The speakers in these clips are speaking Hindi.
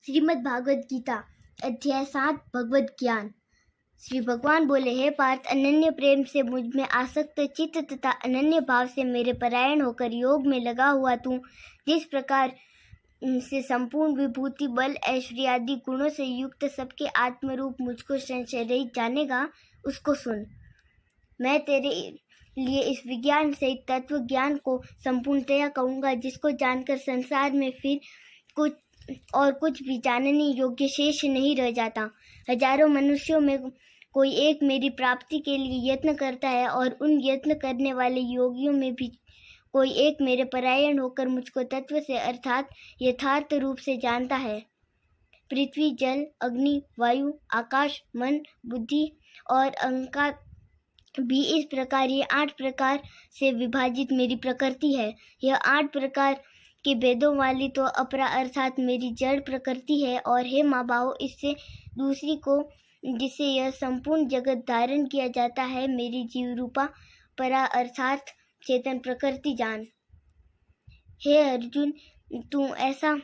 श्रीमद् भागवत गीता अध्याय 7 भगवत ज्ञान। श्री भगवान बोले, हे पार्थ, अनन्य प्रेम से मुझ में आसक्त चित्त तथा अनन्य भाव से मेरे परायण होकर योग में लगा हुआ तू जिस प्रकार से संपूर्ण विभूति, बल, ऐश्वर्य आदि गुणों से युक्त सबके आत्मरूप मुझको संशय रहित जानेगा, उसको सुन। मैं तेरे लिए इस विज्ञान सहित तत्व ज्ञान को संपूर्णतया कहूँगा, जिसको जानकर संसार में फिर कुछ भी जानने योग्य शेष नहीं रह जाता। हजारों मनुष्यों में कोई एक मेरी प्राप्ति के लिए यत्न करता है और उन यत्न करने वाले योगियों में भी कोई एक मेरे परायण होकर मुझको तत्व से अर्थात यथार्थ रूप से जानता है। पृथ्वी, जल, अग्नि, वायु, आकाश, मन, बुद्धि और अहंकार भी इस प्रकार ये 8 प्रकार से विभाजित मेरी प्रकृति है। यह 8 प्रकार के भेदों वाली तो अपरा अर्थात मेरी जड़ प्रकृति है। और हे माँ बाहो, इससे दूसरी को जिससे यह संपूर्ण जगत धारण किया जाता है, मेरी जीव रूपा परा अर्थात चेतन प्रकृति जान। हे अर्जुन, तू ऐसा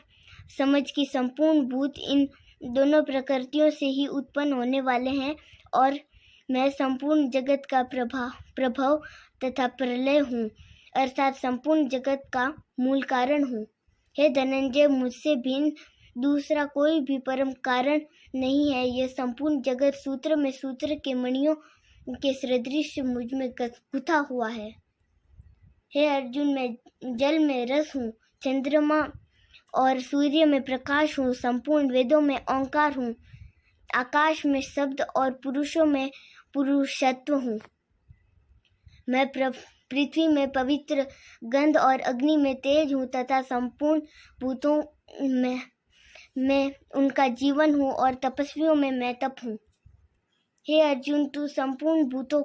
समझ कि संपूर्ण भूत इन दोनों प्रकृतियों से ही उत्पन्न होने वाले हैं और मैं संपूर्ण जगत का प्रभाव तथा प्रलय हूँ, अर्थात संपूर्ण जगत का मूल कारण हूँ। हे धनंजय, मुझसे भिन्न दूसरा कोई भी परम कारण नहीं है। यह संपूर्ण जगत सूत्र में सूत्र के मणियों के सदृश मुझ में गुथा हुआ है। हे अर्जुन, मैं जल में रस हूँ, चंद्रमा और सूर्य में प्रकाश हूँ, संपूर्ण वेदों में ओंकार हूँ, आकाश में शब्द और पुरुषों में पुरुषत्व हूँ। मैं पृथ्वी में पवित्र गंध और अग्नि में तेज हूँ तथा संपूर्ण भूतों में उनका जीवन हूँ और तपस्वियों में मैं तप हूँ। हे अर्जुन, तू संपूर्ण भूतों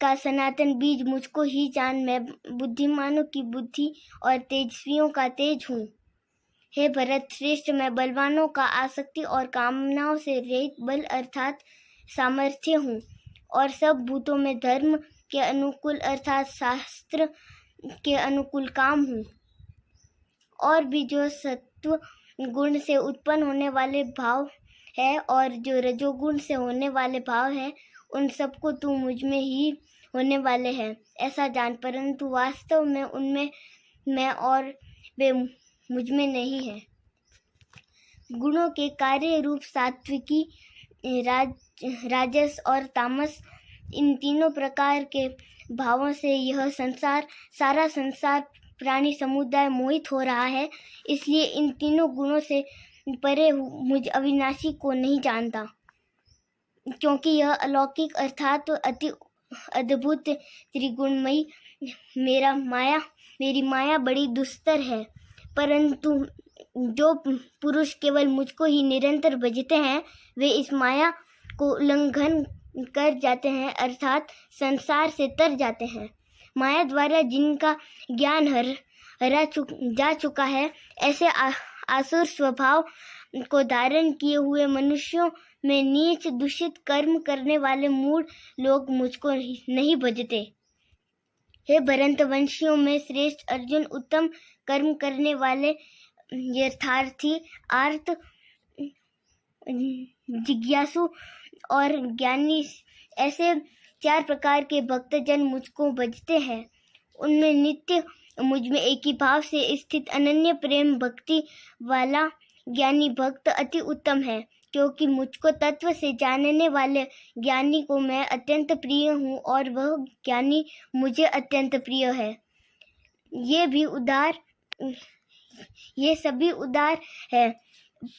का सनातन बीज मुझको ही जान। मैं बुद्धिमानों की बुद्धि और तेजस्वियों का तेज हूँ। हे भरत श्रेष्ठ, मैं बलवानों का आसक्ति और कामनाओं से रहित बल अर्थात सामर्थ्य हूँ और सब भूतों में धर्म के अनुकूल अर्थात शास्त्र के अनुकूल काम हूँ। और भी जो सत्व गुण से उत्पन्न होने वाले भाव है और जो रजोगुण से होने वाले भाव है, उन सबको तू मुझ में ही होने वाले हैं ऐसा जान, परंतु वास्तव में उनमें मैं और वे मुझ में नहीं है। गुणों के कार्य रूप सात्विकी, राजस और तामस, इन तीनों प्रकार के भावों से यह सारा संसार प्राणी समुदाय मोहित हो रहा है। इसलिए इन तीनों गुणों से परे मुझ अविनाशी को नहीं जानता, क्योंकि यह अलौकिक अर्थात अति अद्भुत त्रिगुणमयी मेरी माया बड़ी दुस्तर है। परंतु जो पुरुष केवल मुझको ही निरंतर भजते हैं, वे इस माया को उल्लंघन कर जाते हैं अर्थात संसार से तर जाते हैं। माया द्वारा जिनका ज्ञान जा चुका है, ऐसे आसुर स्वभाव को धारण किए हुए मनुष्यों में नीच दूषित कर्म करने वाले मूढ़ लोग मुझको नहीं भजते। हे भरतवंशियों में श्रेष्ठ अर्जुन, उत्तम कर्म करने वाले यथार्थी, आर्त, जिज्ञासु और ज्ञानी, ऐसे 4 प्रकार के भक्तजन मुझको भजते हैं। उनमें नित्य मुझ में एक ही भाव से स्थित अनन्य प्रेम भक्ति वाला ज्ञानी भक्त अति उत्तम है, क्योंकि मुझको तत्व से जानने वाले ज्ञानी को मैं अत्यंत प्रिय हूँ और वह ज्ञानी मुझे अत्यंत प्रिय है। ये सभी उदार है,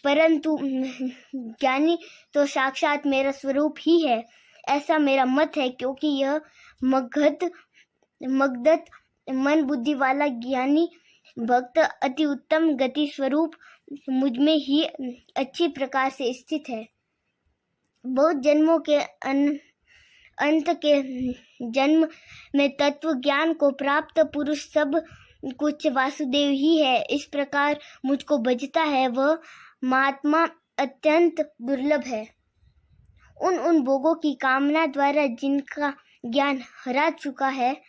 परंतु ज्ञानी तो साक्षात मेरा स्वरूप ही है, ऐसा मेरा मत है। क्योंकि यह मगधत मन बुद्धि वाला ज्ञानी भक्त अति उत्तम गति स्वरूप मुझ में ही अच्छी प्रकार से स्थित है। बहुत जन्मों के अंत के जन्म में तत्व ज्ञान को प्राप्त पुरुष सब कुछ वासुदेव ही है। इस प्रकार मुझको भजता है, वह महात्मा अत्यंत दुर्लभ है। उन भोगों की कामना द्वारा जिनका ज्ञान हरा चुका है,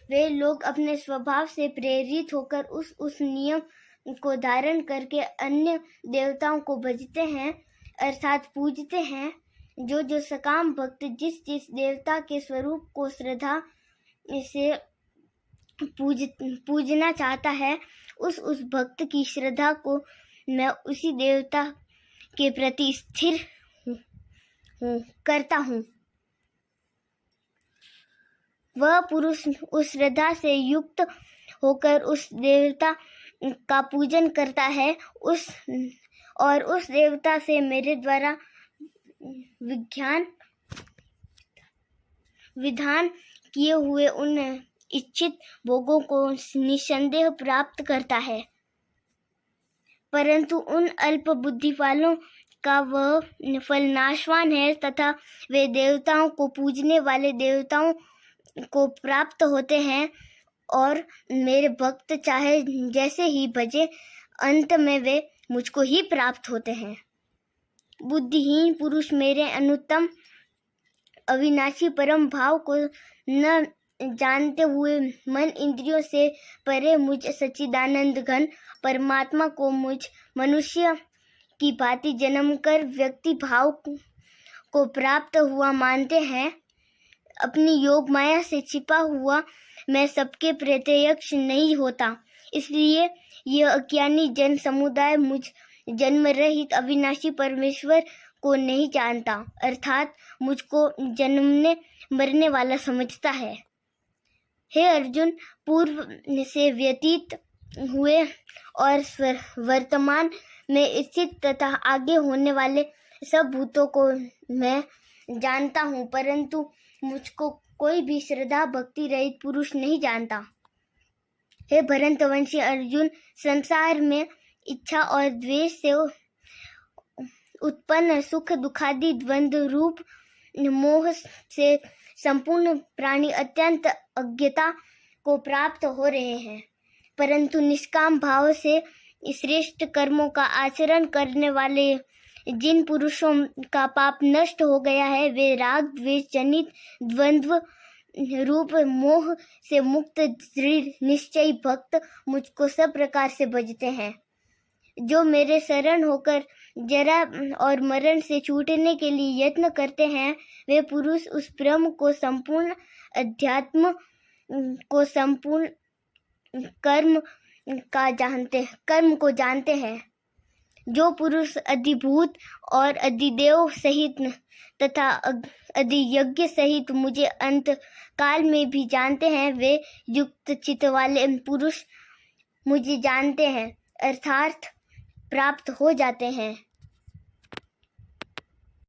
वे लोग अपने स्वभाव से प्रेरित होकर उस नियम को धारण करके अन्य देवताओं को भजते हैं अर्थात पूजते हैं। जो सकाम भक्त जिस देवता के स्वरूप को श्रद्धा से पूजना चाहता है, उस भक्त की श्रद्धा को मैं उसी देवता के प्रति स्थिर करता हूँ। वह पुरुष उस श्रद्धा से युक्त होकर उस देवता का पूजन करता है, उस देवता से मेरे द्वारा विधान किए हुए उन इच्छित भोगों को निसंदेह प्राप्त करता है। परंतु उन अल्प बुद्धि वालों का वह फल नाशवान है तथा वे देवताओं को पूजने वाले देवताओं को प्राप्त होते हैं और मेरे भक्त चाहे जैसे ही भजे, अंत में वे मुझको ही प्राप्त होते हैं। बुद्धिहीन पुरुष मेरे अनुत्तम अविनाशी परम भाव को न जानते हुए मन इंद्रियों से परे मुझ सच्चिदानंद घन परमात्मा को मुझ मनुष्य की भांति जन्म कर व्यक्ति भाव को प्राप्त हुआ मानते हैं। अपनी योग माया से छिपा हुआ मैं सबके प्रत्यक्ष नहीं होता, इसलिए यह अज्ञानी जन समुदाय मुझ जन्म रहित अविनाशी परमेश्वर को नहीं जानता, अर्थात मुझको जन्मने मरने वाला समझता है। हे अर्जुन, पूर्व से व्यतीत हुए और वर्तमान में स्थित तथा आगे होने वाले सब भूतों को मैं जानता हूँ, परंतु मुझको कोई भी श्रद्धा भक्ति रहित पुरुष नहीं जानता। हे भरतवंशी अर्जुन, संसार में इच्छा और द्वेष से उत्पन्न सुख दुखादि द्वंद्व रूप मोह से संपूर्ण प्राणी अत्यंत अज्ञता को प्राप्त हो रहे हैं, परंतु निष्काम भाव से श्रेष्ठ कर्मों का आचरण करने वाले जिन पुरुषों का पाप नष्ट हो गया है, वे राग द्वेष जनित द्वंद्व रूप मोह से मुक्त दृढ़ निश्चयी भक्त मुझको सब प्रकार से भजते हैं। जो मेरे शरण होकर जरा और मरण से छूटने के लिए यत्न करते हैं, वे पुरुष उस ब्रह्म को संपूर्ण अध्यात्म को संपूर्ण कर्म को जानते हैं। जो पुरुष अधिभूत और अधिदेव सहित तथा अधियज्ञ सहित मुझे अंत काल में भी जानते हैं, वे युक्त चित्त वाले पुरुष मुझे जानते हैं अर्थात प्राप्त हो जाते हैं।